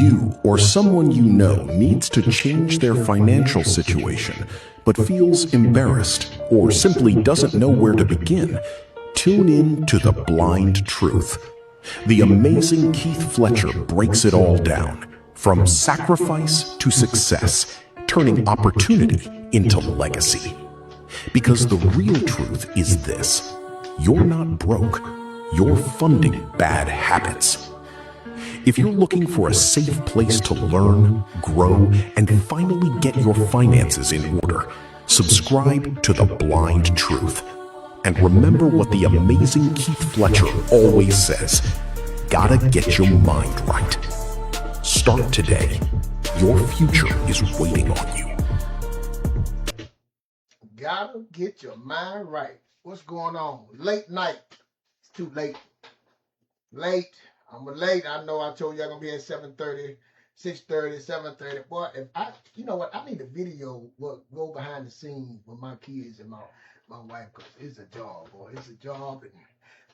you or someone you know needs to change their financial situation but feels embarrassed or simply doesn't know where to begin, tune in to The Blind Truth. The amazing Keith Fletcher breaks it all down, from sacrifice to success, turning opportunity into legacy. Because the real truth is this: you're not broke, you're funding bad habits. If you're looking for a safe place to learn, grow, and finally get your finances in order, subscribe to The Blind Truth. And remember what the amazing Keith Fletcher always says: gotta get your mind right. Start today. Your future is waiting on you. Gotta get your mind right. What's going on? Late night. It's too late. I'm late. I know I told you I'm gonna be at 7:30, 6:30, 7:30. Boy, if you know what? I need a video go behind the scenes with my kids and my wife, because it's a job, boy. It's a job, and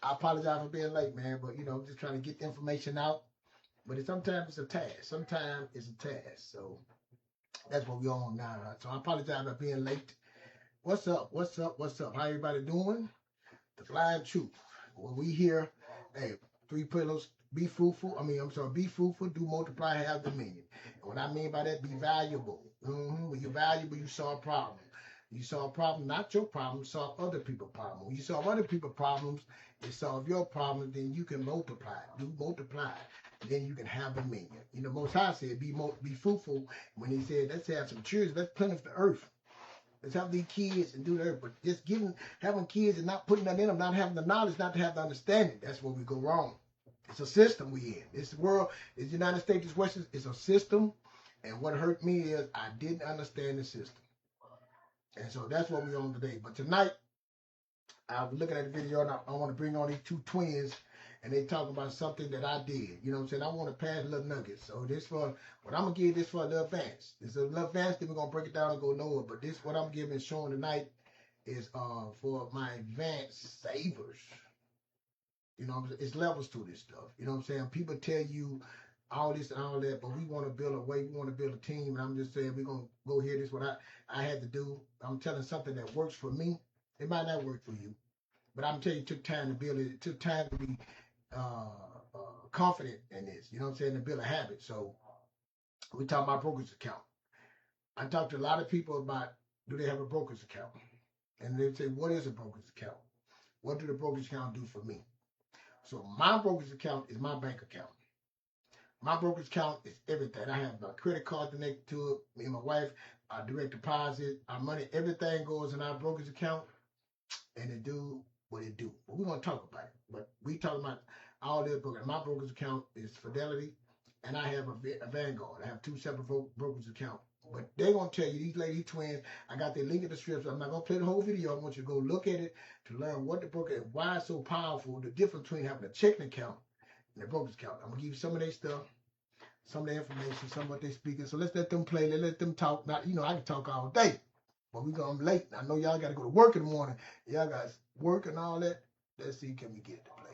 I apologize for being late, man. But I'm just trying to get the information out. But sometimes it's a task. Sometimes it's a task. So that's what we're on now. So I apologize for being late. What's up? How everybody doing? The Blind Truth. Well, we here. Hey, 3 pillars. Be fruitful. Be fruitful, do multiply, have dominion. And what I mean by that, be valuable. When you're valuable, you solve problems. You solve problems, not your problems, solve other people's problems. When you solve other people's problems, and solve your problems, then you can multiply. Do multiply. Then you can have dominion. Most High said, be fruitful. When he said, let's have some children, let's plentify the earth. Let's have these kids and do that. But just having kids and not putting that in them, not having the knowledge, not to have the understanding, that's where we go wrong. It's a system we in. This world, this United States, this Western, it's a system. And what hurt me is I didn't understand the system. And so that's what we're on today. But tonight, I was looking at the video, and I want to bring on these 2 twins, and they talk about something that I did. You know what I'm saying? I want to pass a little nuggets. So what I'm going to give this for a little advance. It's a little advance, then we're going to break it down and go lower. But this, what I'm giving, showing tonight, is for my advanced savers. It's levels to this stuff. You know what I'm saying? People tell you all this and all that, but we want to build a way, we want to build a team, and I'm just saying we're going to go here. This is what I had to do. I'm telling something that works for me. It might not work for you, but I'm telling you, it took time to build it. It took time to be confident in this. You know what I'm saying? To build a habit. So we talk about brokerage account. I talked to a lot of people about, do they have a brokerage account? And they say, what is a brokerage account? What do the brokerage account do for me? So my brokerage account is my bank account. My brokerage account is everything. I have my credit card connected to it. Me and my wife, our direct deposit, our money, everything goes in our brokerage account, and it do what it do. But we're going to talk about it. But we talking about all this brokerage. My brokerage account is Fidelity, and I have a Vanguard. I have 2 separate brokerage accounts. But they're going to tell you, these lady twins, I got their link in the description. I'm not going to play the whole video. I want you to go look at it to learn what the broker is, why it's so powerful, the difference between having a checking account and a brokerage account. I'm going to give you some of their stuff, some of their information, some of what they're speaking. So let's let them play. Let them talk. Now, I can talk all day, but I'm late. I know y'all got to go to work in the morning. Y'all got work and all that. Let's see, can we get it to play?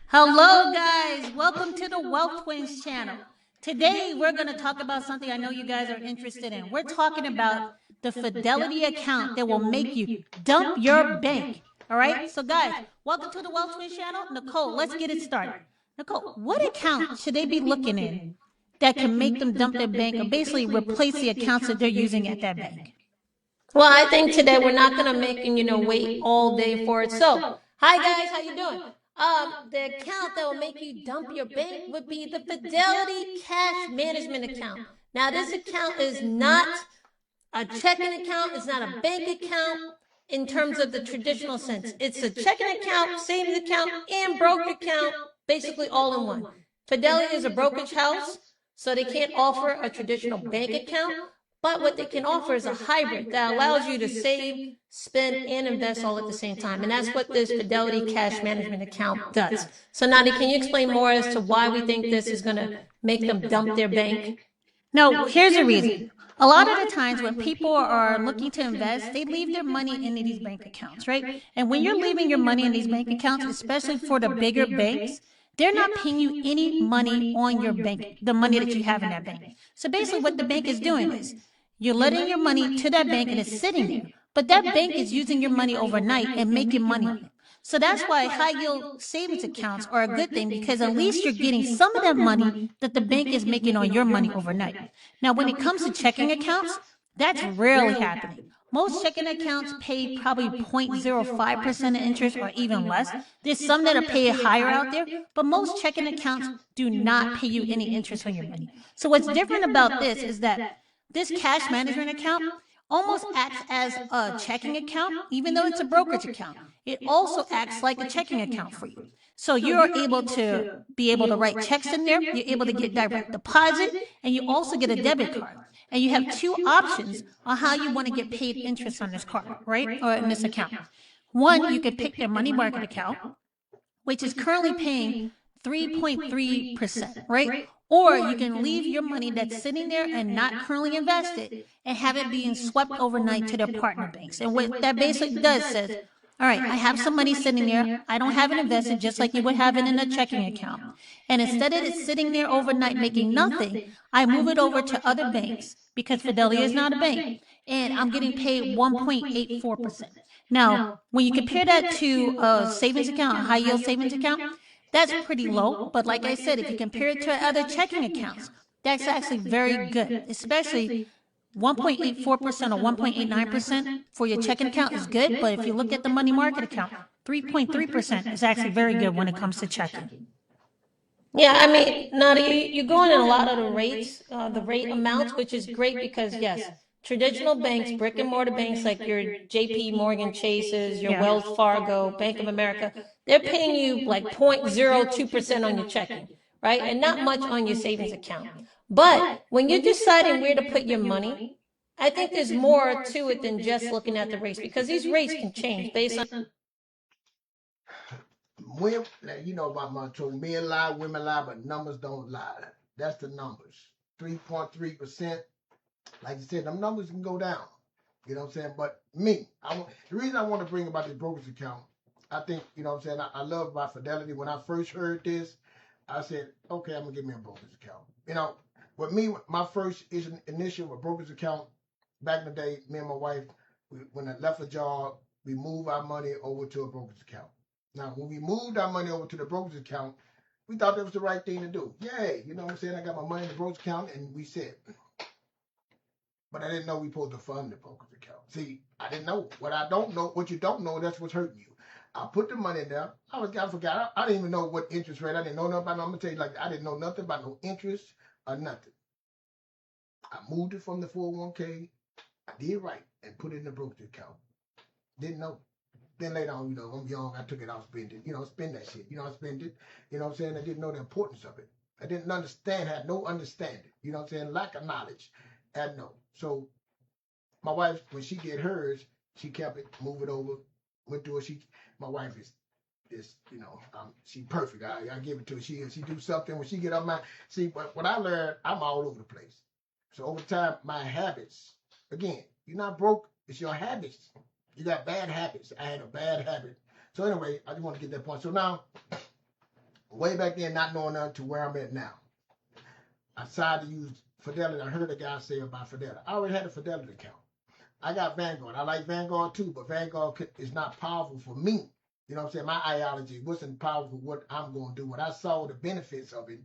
Hello, guys. Welcome to the Wealth Twins channel. Today, we're going to talk about something I know you guys are interested in. We're talking about the Fidelity account that will make you dump your bank. All right? So, guys, welcome to the Wealth Twins channel. Nicole, let's get it started. Nicole, what account should they be looking in that can make them dump their bank or basically replace the accounts that they're using at that bank? Well, I think today we're not going to make wait all day for it. So, hi guys, how you doing? The account that will make you dump your bank would be the Fidelity Cash Management account. Now, this account is not a checking account. It's not a bank account in terms of the traditional sense. It's a checking account, savings account, and brokerage account, basically all in one. Fidelity is a brokerage house, so they can't offer a traditional bank account. But what they can offer is a hybrid that allows you to save, spend, and invest all at the same time. And that's what this Fidelity Cash Management account does. So, Nani, can you explain more as to why we think this is going to make them dump their bank? No, here's the reason. A lot of the times when people are looking to invest, they leave their money in these bank accounts, right? And when you're leaving your money in these bank accounts, especially for the bigger banks, they're not paying you any money on your bank, the money that you have in that bank. So basically what the bank is doing is you're letting your money to that bank and it's sitting there. But that bank is using your money overnight and making money on it. So that's why high yield savings accounts are a good thing, because at least you're getting some of that money that the bank is making on your money overnight. Now, when it comes to checking accounts, that's rarely happening. Most checking accounts pay probably 0.05% interest or even less. There's some that are paying higher out there, but most checking accounts do not pay you any interest on your money. So what's different about this is that this cash management account almost acts as a checking account, even though it's a brokerage account. It also acts like a checking account for you. So you're able to write checks in there, you're able to get direct deposit, and you also get a debit card. And you have two options on how you want to get paid interest on this card, right? Or in this account. One, you could pick their money market account, which is currently paying 3.3%, right? Or you can leave your money that's sitting there and not currently invested and have it being swept overnight to their partner banks. And what that basically does says, all right, I have some money sitting there. I don't have it invested just like you would have it in a checking account. And instead of it sitting there overnight making nothing, I move it over to other banks because Fidelity is not a bank. And I'm getting paid 1.84%. Now, when you compare that to a savings account, a high yield savings account, that's pretty low. But like I said, if you compare it to other checking accounts, that's actually very good, especially 1.84% or 1.89% for your checking account is good. But if you look at the money market account, 3.3% is actually very good when it comes to checking. Yeah, I mean, Nadia, you're going in a lot of the rates, the rate amounts, which is great because, yes, traditional banks, brick and mortar banks like your JP Morgan Chases, your Wells Fargo, Bank of America, they're paying you like 0.02% on your checking, right? And not much on your savings account. But when you're deciding where to put your money, I think there's more to it than just looking at the rates, because these rates can change based on. When, you know about my truth, men lie, women lie, but numbers don't lie. That's the numbers. 3.3%. Like you said, them numbers can go down. You know what I'm saying? But me, the reason I want to bring about this brokerage account, I think, you know what I'm saying, I love about Fidelity. When I first heard this, I said, okay, I'm going to give me a brokerage account. You know, with me, my first initial with brokerage account, back in the day, me and my wife, when I left a job, we moved our money over to a brokerage account. Now, when we moved our money over to the brokerage account, we thought that was the right thing to do. Yay, you know what I'm saying? I got my money in the brokerage account, and we said, but I didn't know we supposed to fund the brokerage account. See, I didn't know. What I don't know, what you don't know, that's what's hurting you. I put the money in there. I forgot. I didn't even know what interest rate. I didn't know nothing about it. I'm going to tell you, like, I didn't know nothing about no interest or nothing. I moved it from the 401k. I did right and put it in the brokerage account. Didn't know. Then later on, you know, I'm young, I took it out, spend it, spend that shit. I spend it, you know what I'm saying? I didn't know the importance of it. I didn't understand, had no understanding, you know what I'm saying? Lack of knowledge, had no. So my wife, when she did hers, she kept it, move it over, went through it. My wife is, she perfect. I give it to her. She do something when she get on my, see, what I learned, I'm all over the place. So over time, my habits, again, you're not broke, it's your habits. You got bad habits. I had a bad habit. So anyway, I just want to get that point. So now, way back then, not knowing nothing to where I'm at now, I decided to use Fidelity. I heard a guy say about Fidelity. I already had a Fidelity account. I got Vanguard. I like Vanguard too, but Vanguard is not powerful for me. You know what I'm saying? My ideology wasn't powerful for what I'm going to do. What I saw the benefits of it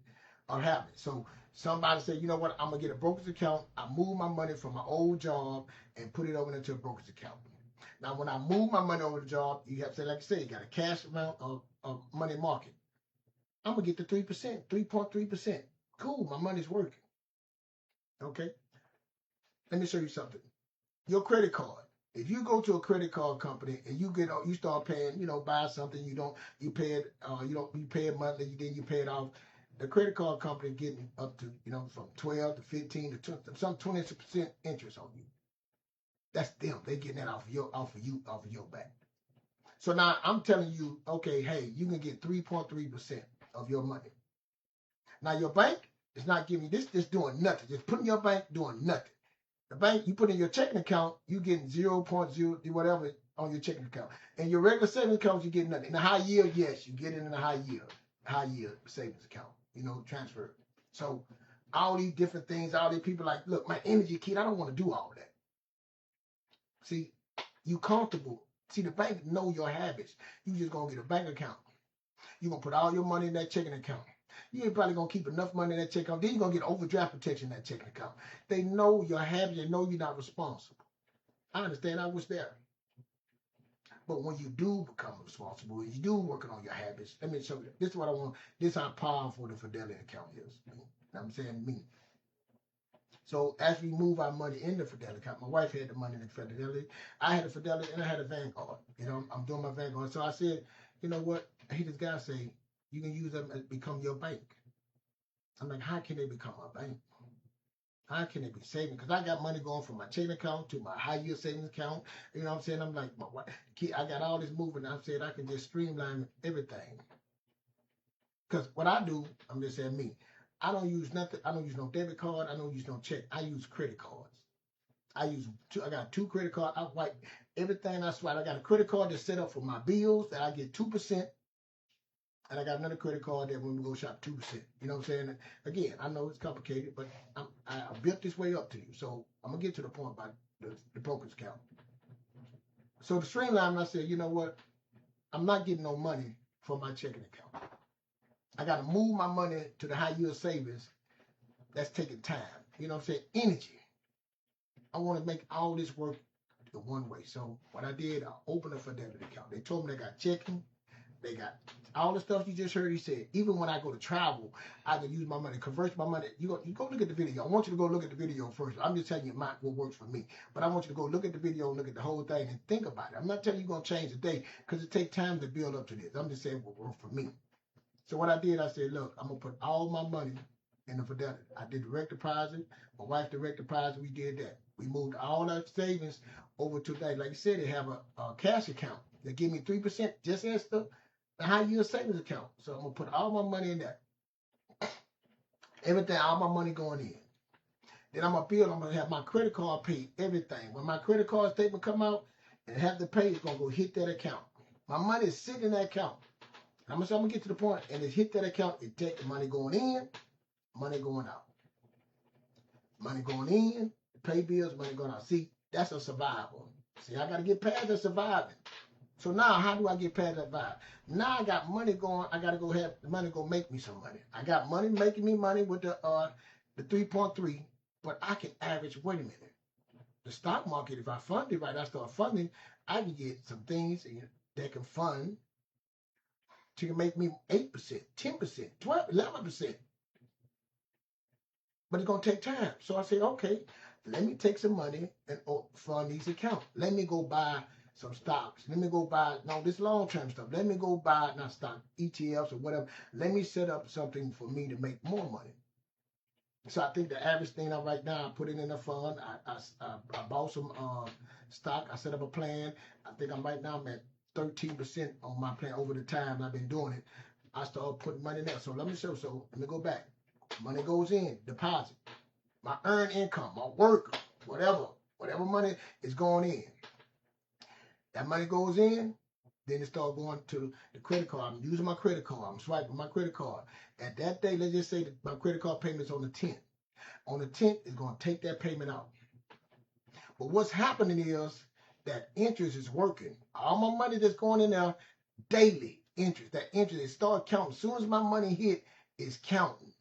are happening. So somebody said, you know what? I'm going to get a brokerage account. I move my money from my old job and put it over into a brokerage account. Now, when I move my money over the job, you have to say, like I said, you got a cash amount of money market. I'm going to get the 3%, 3.3%. Cool, my money's working. Okay? Let me show you something. Your credit card. If you go to a credit card company and you start paying, buy something, you pay it monthly, then you pay it off. The credit card company getting up to, from 12 to 15 to 20, some 20% interest on you. That's them. They getting that off of your back. So now I'm telling you, okay, hey, you can get 3.3% of your money. Now your bank is not giving you this, just doing nothing. Just putting your bank doing nothing. The bank, you put in your checking account, you getting 0.0 whatever on your checking account. And your regular savings account, you get nothing. In the high yield, yes, you get it in the high yield. high yield savings account, transfer. So all these different things, all these people like, look, my energy kid, I don't want to do all that. See, you comfortable. See, the bank know your habits. You just gonna get a bank account. You're gonna put all your money in that checking account. You ain't probably gonna keep enough money in that checking account. Then you're gonna get overdraft protection in that checking account. They know your habits, they know you're not responsible. I understand, I was there. But when you do become responsible, you do working on your habits. Let me show you. This is what I want. This is how powerful the Fidelity account is. I'm saying me. So as we move our money in the Fidelity account, my wife had the money in the Fidelity. I had a Fidelity and I had a Vanguard. I'm doing my Vanguard. So I said, you know what? I hear this guy say, you can use them as become your bank. I'm like, how can they become my bank? How can it be saving? Because I got money going from my checking account to my high yield savings account. You know what I'm saying? I'm like, I got all this moving. I said I can just streamline everything. Because what I do, I'm just saying me. I don't use nothing. I don't use no debit card. I don't use no check. I use credit cards. I got 2 credit cards. I wipe everything I swipe. I got a credit card that's set up for my bills that I get 2%. And I got another credit card that when we go shop 2%. You know what I'm saying? Again, I know it's complicated, but I built this way up to you. So I'm going to get to the point about the broker's account. So the streamline, I said, you know what? I'm not getting no money from my checking account. I got to move my money to the high yield savings. That's taking time. You know what I'm saying? Energy. I want to make all this work the one way. So what I did, I opened a Fidelity account. They told me they got checking. They got all the stuff you just heard. He said, even when I go to travel, I can use my money, convert my money. You go look at the video. I want you to go look at the video first. I'm just telling you what works for me. But I want you to go look at the video, look at the whole thing, and think about it. I'm not telling you you're going to change the day because it takes time to build up to this. I'm just saying what worked for me. So what I did, I said, look, I'm going to put all my money in the Fidelity. I did direct deposit. My wife direct deposit. We did that. We moved all our savings over to that. Like I said, they have a cash account. They give me 3% just as the high yield savings account. So I'm going to put all my money in that. Everything, all my money going in. Then I'm going to have my credit card pay everything. When my credit card statement come out and have to pay, it's going to go hit that account. My money is sitting in that account. I'm going to get to the point, and it hit that account, it take the money going in, money going out. Money going in, pay bills, money going out. See, that's a survival. See, I got to get past the surviving. So now, how do I get past that vibe? Now I got money going. I got to go have the money go make me some money. I got money making me money with the 3.3, but I can average. Wait a minute, the stock market. If I fund it right, I start funding. I can get some things that can fund to make me 8%, 10%, 12%, 11%. But it's gonna take time. So I say, okay, let me take some money and fund these accounts. Let me go buy some stocks. Let me go buy, this long-term stuff. Let me go buy, not stock, ETFs or whatever. Let me set up something for me to make more money. So I think the average thing right now, I put it in a fund. I bought some stock. I set up a plan. I think I'm at 13% on my plan over the time I've been doing it. I started putting money in there. So let me go back. Money goes in, deposit. My earned income, my work, whatever money is going in. That money goes in, then it starts going to the credit card. I'm using my credit card. I'm swiping my credit card. At that day, let's just say that my credit card payment's on the 10th. On the 10th, it's going to take that payment out. But what's happening is that interest is working. All my money that's going in there, daily interest. That interest, it starts counting. As soon as my money hit, it's counting.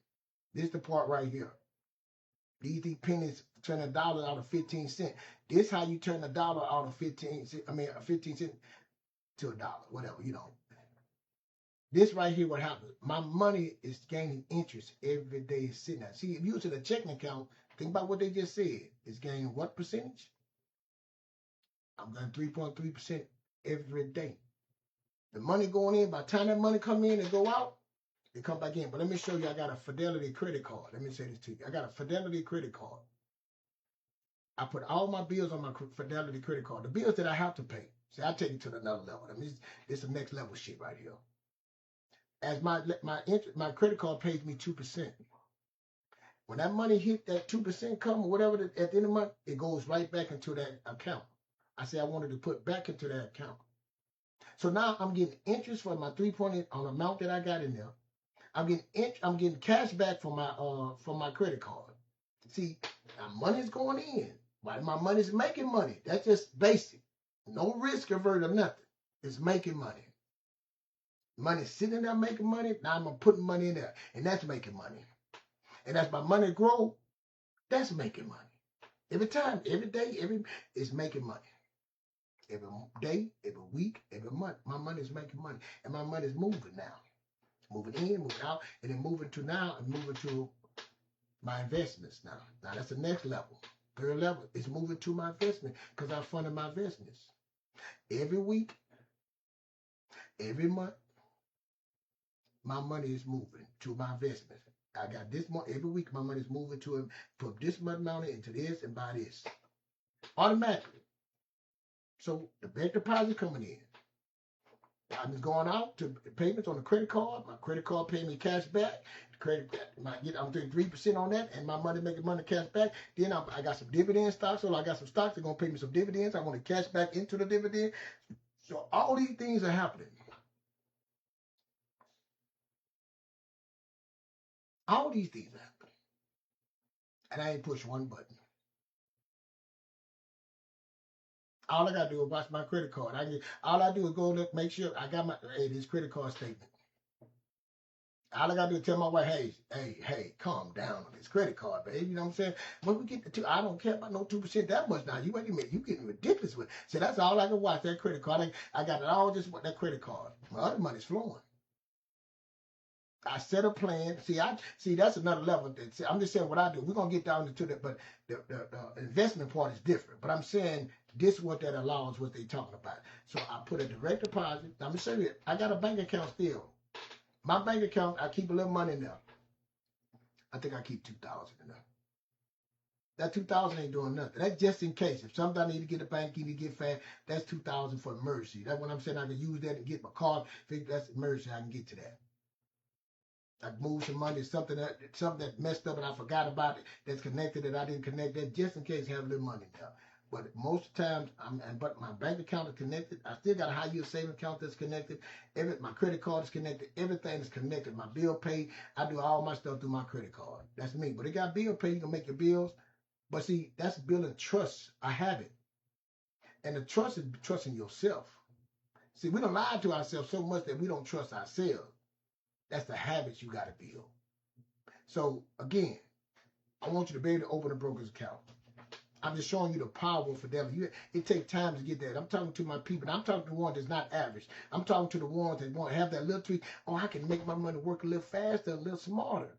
This is the part right here. These pennies turn $1 out of 15 cents. This is how you turn $1 out of 15 cents. 15 cents to $1, whatever, This right here, what happens? My money is gaining interest every day. It's sitting there. See, if you use a checking account, think about what they just said. It's gaining what percentage? I'm getting 3.3% every day. The money going in, by the time that money come in and go out, it come back in. But let me show you, I got a Fidelity credit card. Let me say this to you. I got a Fidelity credit card. I put all my bills on my Fidelity credit card. The bills that I have to pay. See, I take it to another level. It's the next level shit right here. As my credit card pays me 2%. When that money hit that 2% come or whatever at the end of the month, it goes right back into that account. I say I wanted to put back into that account. So now I'm getting interest for my 3.8 on the amount that I got in there. I'm getting cash back from my credit card. See, my money's going in. Why my money's making money? That's just basic. No risk averted or nothing. It's making money. Money's sitting there making money. Now I'm putting money in there, and that's making money. And as my money grow, that's making money. Every time, every day, it's making money. Every day, every week, every month, my money's making money, and my money's moving now, moving in, moving out, and then moving to my investments now. Now that's the next level. Third level is moving to my investment because I funded my investments. Every week, every month, my money is moving to my investments. I got this month, every week my money is moving to it, put this much money into this and buy this. Automatically. So the bank deposit coming in. I'm just going out to payments on the credit card. My credit card paying me cash back. I'm doing 3% on that, and my money making money cash back. Then I got some dividend stocks, so I got some stocks. They're gonna pay me some dividends. I want to cash back into the dividend. So all these things are happening. All these things are happening, and I ain't push one button. All I gotta do is watch my credit card. All I do is go look, make sure I got this credit card statement. All I gotta do is tell my wife, hey, calm down on this credit card, babe. You know what I'm saying? When we get to 2, I don't care about no 2% that much now. You wait a minute, you getting ridiculous with it. So that's all I can watch, that credit card. I got it all just with that credit card. My other money's flowing. I set a plan. See, that's another level. I'm just saying what I do. We're gonna get down into that, but the investment part is different. But I'm saying this is what that allows, what they talking about. So I put a direct deposit. I'm gonna show you. I got a bank account still. My bank account, I keep a little money in there. I think I keep 2,000 in there. That 2,000 ain't doing nothing. That's just in case. If something I need to get a bank, need to get fast, that's 2,000 for emergency. That's what I'm saying. I can use that and get my card. That's emergency. I can get to that. I moved some money, something that messed up and I forgot about it, that's connected that I didn't connect that, just in case I have a little money now. But most of the times, but my bank account is connected. I still got a high yield savings account that's connected. My credit card is connected. Everything is connected. My bill pay, I do all my stuff through my credit card. That's me. But it got bill pay, you can make your bills. But see, that's building trust. I have it. And the trust is trusting yourself. See, we don't lie to ourselves so much that we don't trust ourselves. That's the habits you got to build. So again, I want you to be able to open a broker's account. I'm just showing you the power of fidelity. It takes time to get that. I'm talking to my people. I'm talking to the one that's not average. I'm talking to the ones that want to have that little tweak. Oh, I can make my money work a little faster, a little smarter.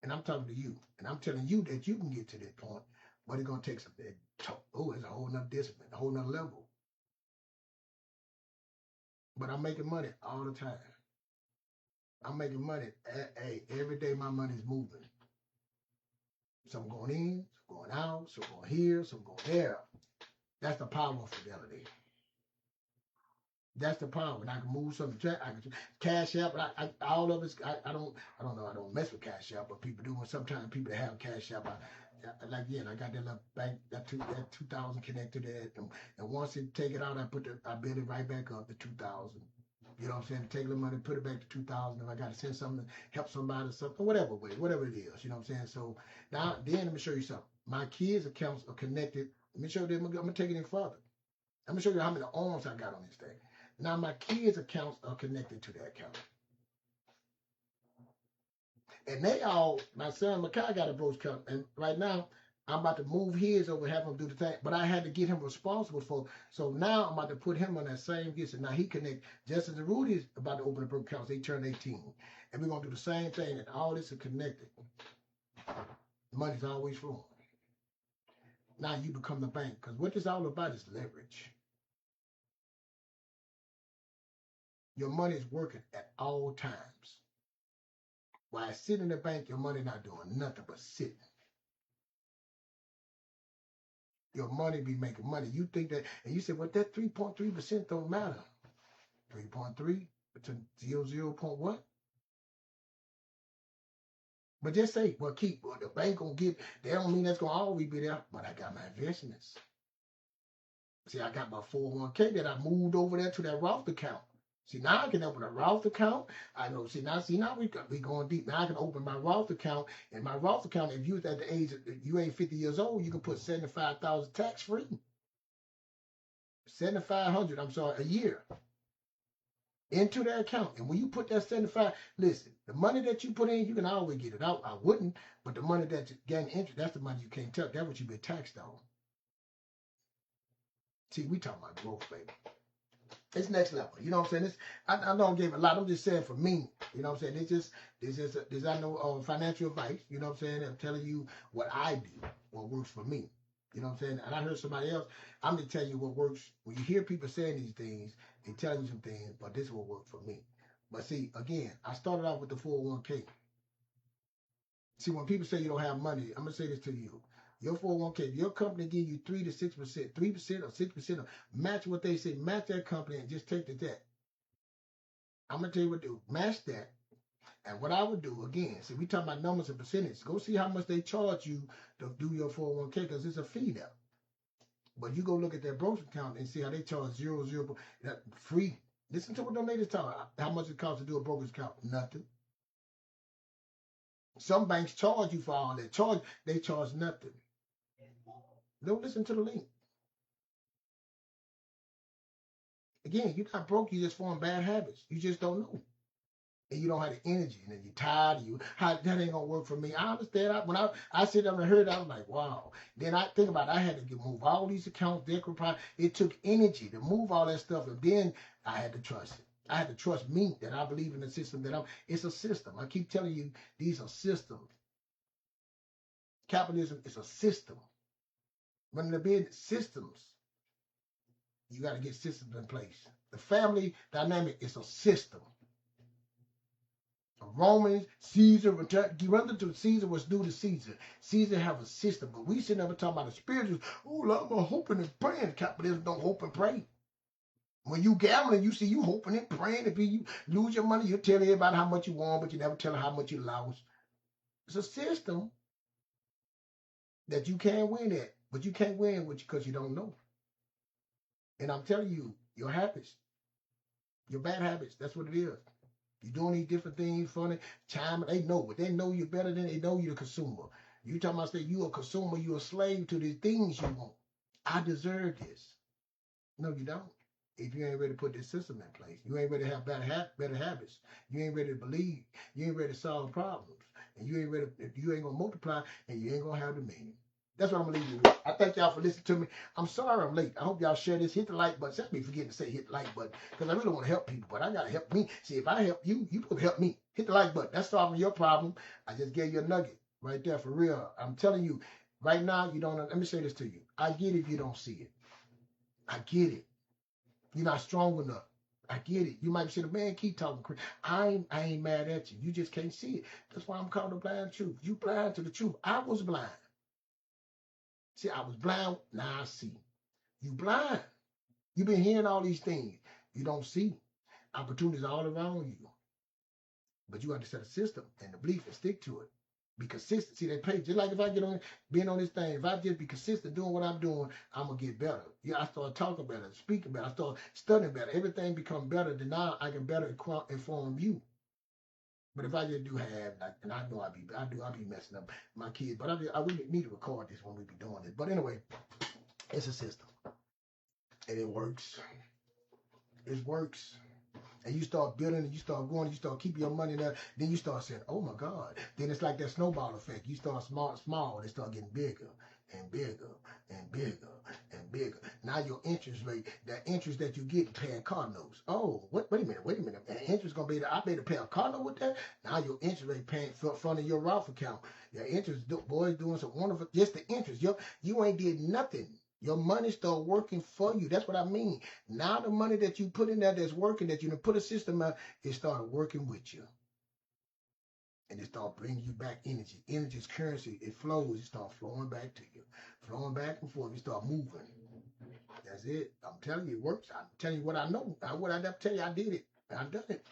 And I'm talking to you. And I'm telling you that you can get to that point. But it's going to take some, it's a whole nother discipline, a whole nother level. But I'm making money all the time. I'm making money. Every day my money's moving. Some going in, some going out, some going here, some going there. That's the power of fidelity. That's the power. And I can move something. I can Cash App. All of us. I don't know. I don't mess with Cash App, but people do. And sometimes people that have Cash App, I got that little bank, that 2,000 connected to that, and once it take it out, I build it right back up to 2,000. You know what I'm saying? Take the money, put it back to 2,000. If I got to send something to help somebody or something, whatever it is. You know what I'm saying? So now, then let me show you something. My kids' accounts are connected. Let me show you. I'm gonna take it in further. I'm gonna show you how many arms I got on this thing. Now my kids' accounts are connected to that account. And my son Makai got a broker's account, and right now I'm about to move his over, have him do the thing, but I had to get him responsible for. So now I'm about to put him on that same gist, and now he connect. Just as Rudy's about to open a broker account, they turned 18, and we're gonna do the same thing, and all this is connected. Money's always flowing. Now you become the bank, because what this all about is leverage. Your money is working at all times. While it's sitting in the bank, your money not doing nothing but sitting. Your money be making money. You think that, and you say, well, that 3.3% don't matter. 3.3 to 0.1. But just say, well, the bank gonna get, they don't mean that's gonna always be there, but I got my investments. See, I got my 401k that I moved over there to that Roth account. See, now I can open a Roth account. I know. See now we going deep. Now I can open my Roth account, and my Roth account, if you was at the age of, you ain't 50 years old, you can put 75,000 tax free, 7,500. I'm sorry, a year into that account. And when you put that 75, listen, the money that you put in, you can always get it out. I wouldn't, but the money that you gain interest, that's the money you can't touch. That's what you've been taxed on. See, we talking about growth, baby. It's next level. You know what I'm saying? I know I gave a lot. I'm just saying for me, you know what I'm saying? This I know financial advice. You know what I'm saying? I'm telling you what I do, what works for me. You know what I'm saying? And I heard somebody else. I'm just telling you what works. When you hear people saying these things, they telling you some things, but this will work for me. But see, again, I started off with the 401k. See, when people say you don't have money, I'm gonna say this to you. Your 401k, if your company give you 3 to 6%, 3% or 6%, or match what they say, match that company and just take the debt. I'm gonna tell you what to do. Match that. And what I would do, again, see, we talking about numbers and percentage. Go see how much they charge you to do your 401k, because it's a fee there. But you go look at their brokerage account and see how they charge 0.00 that free. Listen to what them ladies talk. How much it costs to do a brokerage account? Nothing. Some banks charge you for all that. They charge nothing. Don't listen to the link. Again, you're not broke. You just form bad habits. You just don't know. And you don't have the energy. And then you're tired. That ain't going to work for me. I understand. When I sit down and heard that, I was like, wow. Then I think about it. I had to move all these accounts. It took energy to move all that stuff. And then I had to trust it. I had to trust me that I believe in the system it's a system. I keep telling you, these are systems. Capitalism is a system. When they're being systems, you got to get systems in place. The family dynamic is a system. Romans, Caesar, you run to Caesar, what's due to Caesar. Caesar have a system, but we should never talk about the spirituals. Oh, I'm hoping and praying. Capitalism don't hope and pray. When you gambling, you see you hoping and praying. If you lose your money, you tell everybody how much you won, but you never tell them how much you lost. It's a system that you can't win at, but you can't win with because you don't know. And I'm telling you, your habits, your bad habits, that's what it is. You're doing these different things, funny, chiming, they know it. They know you better than they know you're a consumer. You talking about say you a consumer, you a slave to these things you want. I deserve this. No, you don't. If you ain't ready to put this system in place, you ain't ready to have better habits. You ain't ready to believe. You ain't ready to solve problems. And you ain't ready, you ain't gonna multiply, and you ain't gonna have dominion. That's what I'm gonna leave you with. I thank y'all for listening to me. I'm sorry I'm late. I hope y'all share this. Hit the like button. Set me forgetting to say hit the like button, because I really want to help people, but I gotta help me. See, if I help you, you can help me. Hit the like button. That's solving your problem. I just gave you a nugget right there for real. I'm telling you, right now you don't. Let me say this to you. I get it if you don't see it. I get it. You're not strong enough. I get it. You might say, the man keep talking. I ain't mad at you. You just can't see it. That's why I'm called the blind truth. You blind to the truth. I was blind. See, I was blind. Now I see. You blind. You've been hearing all these things. You don't see. Opportunities all around you. But you have to set a system and the belief and stick to it. Be consistent. See, they pay. Just like if I get on, being on this thing, if I just be consistent doing what I'm doing, I'm going to get better. Yeah, I start talking better, speaking better. I start studying better. Everything become better. Then now I can better inform you. But if I just do have, and I know I be messing up my kids. But I really need to record this when we be doing it. But anyway, it's a system. And it works. It works. And you start building and you start going, you start keeping your money there, then you start saying, oh my God. Then it's like that snowball effect. You start small, they start getting bigger and bigger and bigger and bigger. Now your interest rate, that interest that you get paying car notes. Oh, wait a minute. That interest gonna be I better pay a car note with that? Now your interest rate paying front of your Roth account. Your interest, boy, doing some wonderful, just the interest. You ain't did nothing. Your money start working for you. That's what I mean. Now the money that you put in there that's working, that you put a system out, it started working with you. And it start bringing you back energy. Energy is currency. It flows. It start flowing back to you. Flowing back and forth. You start moving. That's it. I'm telling you, it works. I'm telling you what I know. What I never tell you, I did it. I've done it.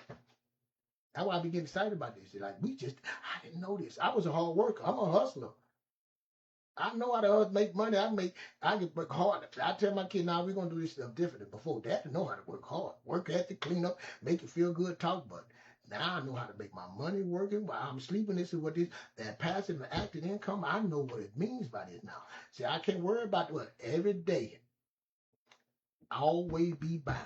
That's why I be getting excited about this. Like, I didn't know this. I was a hard worker. I'm a hustler. I know how to make money. I can work hard. I tell my kid, now we're gonna do this stuff differently. Before that, I know how to work hard, work ethic, clean up, make you feel good, talk. But now I know how to make my money working while I'm sleeping. This is what this that passive and active income. I know what it means by this now. See, I can't worry about what every day. Always be buying.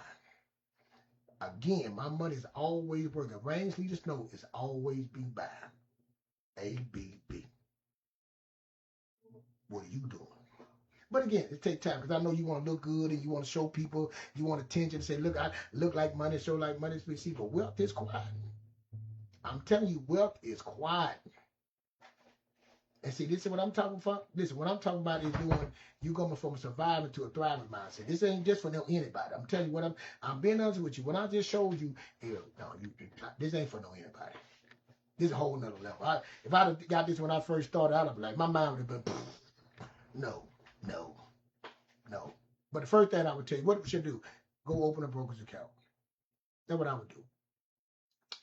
Again, my money's always working. Rain, sleet, or snow, it's always be buying. ABB. What are you doing? But again, it takes time because I know you want to look good and you want to show people, you want attention, say, look, I look like money, show like money, see, but wealth is quiet. I'm telling you, wealth is quiet. And see, this is what I'm talking about. Listen, what I'm talking about is you going from a surviving to a thriving mindset. This ain't just for no anybody. I'm telling you what I'm being honest with you. When I just showed you, this ain't for no anybody. This is a whole nother level. If I'd have got this when I first started out, I'd be like, my mind would have been, no. But the first thing I would tell you, what you should do, go open a broker's account. That's what I would do.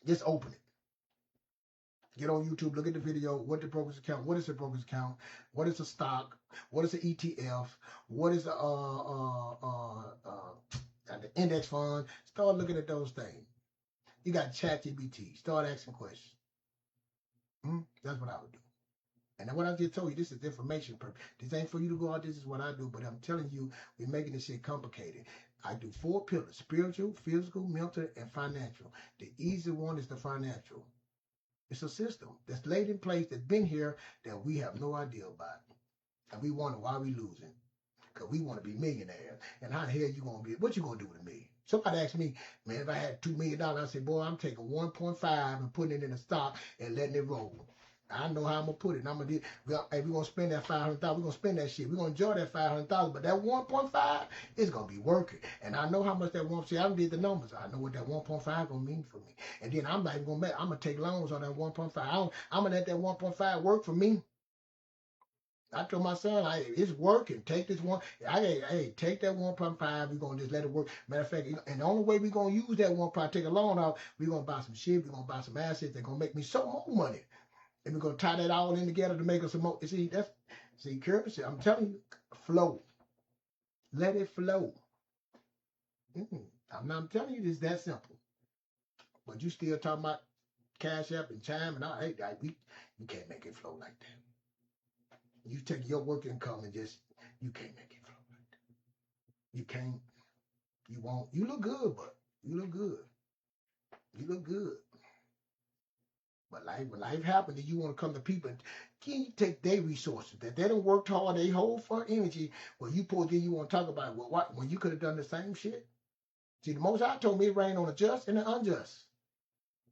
Just open it. Get on YouTube, look at the video, what the broker's account, what is a broker's account, what is a stock, what is an ETF, what is the index fund. Start looking at those things. You got ChatGPT. Start asking questions. That's what I would do. And what I just told you, this is information purpose. This ain't for you to go out, this is what I do, but I'm telling you, we're making this shit complicated. I do 4 pillars: spiritual, physical, mental, and financial. The easy one is the financial. It's a system that's laid in place, that's been here, that we have no idea about. And we wonder why we losing. Because we want to be millionaires. And how the hell you going to be? What you going to do with me? Somebody asked me, man, if I had $2 million, I said, boy, I'm taking 1.5 and putting it in a stock and letting it roll. I know how I'm going to put it. And we're going to spend that $500,000. We're going to spend that shit. We're going to enjoy that $500,000. But that 1.5 is going to be working. And I know how much that 1. See, I done did the numbers. I know what that 1.5 going to mean for me. And then I'm not even going to I'm going to take loans on that 1.5. I'm going to let that 1.5 work for me. I told my son, it's working. Take this one. Take that 1.5. We're going to just let it work. Matter of fact, and the only way we're going to use that 1.5, take a loan out, we're going to buy some shit. We're going to buy some assets. They're going to make me so more money. And we're going to tie that all in together to make us some more. See, currency, I'm telling you, flow. Let it flow. I'm telling you, it's that simple. But you still talking about Cash App and Chime and all. You can't make it flow like that. You take your work income and you can't make it flow like that. You can't. You won't. You look good, but you look good. You look good. But when life happens, and you want to come to people, can you take their resources that they don't work hard, they hold for energy, you pull in, you want to talk about when you could have done the same shit? See, the Most High told me it rained on the just and the unjust.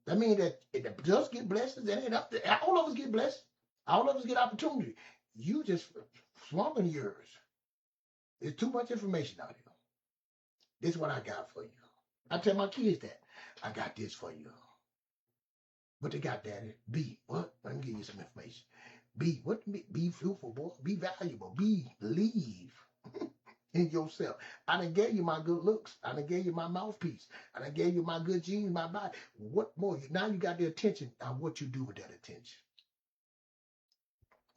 That means that if the just get blessings, it ain't up to, all of us get blessed. All of us get opportunity. You just swamping yours. There's too much information out here. This is what I got for you. I tell my kids that. I got this for you. What they got, Daddy? Be what? Let me give you some information. Be what? Be fruitful, boy. Be valuable. Believe in yourself. I done gave you my good looks. I done gave you my mouthpiece. I done gave you my good genes, my body. What more? Now you got the attention. Now what you do with that attention?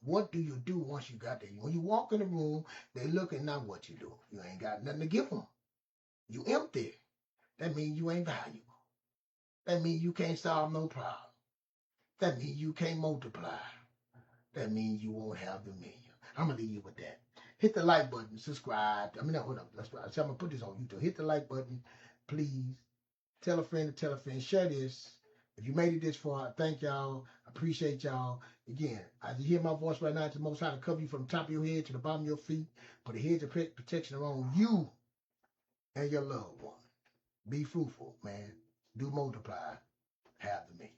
What do you do once you got there? When you walk in the room, they looking, now what you do? You ain't got nothing to give them. You empty. That means you ain't valuable. That means you can't solve no problem. That means you can't multiply. That means you won't have the million. I'm going to leave you with that. Hit the like button, subscribe. Hold up. I'm going to put this on YouTube. Hit the like button, please. Tell a friend to tell a friend. Share this. If you made it this far, thank y'all. Appreciate y'all. Again, as you hear my voice right now, it's the Most High to cover you from the top of your head to the bottom of your feet. Put a hedge of protection around you and your loved one. Be fruitful, man. Do multiply. Have the million.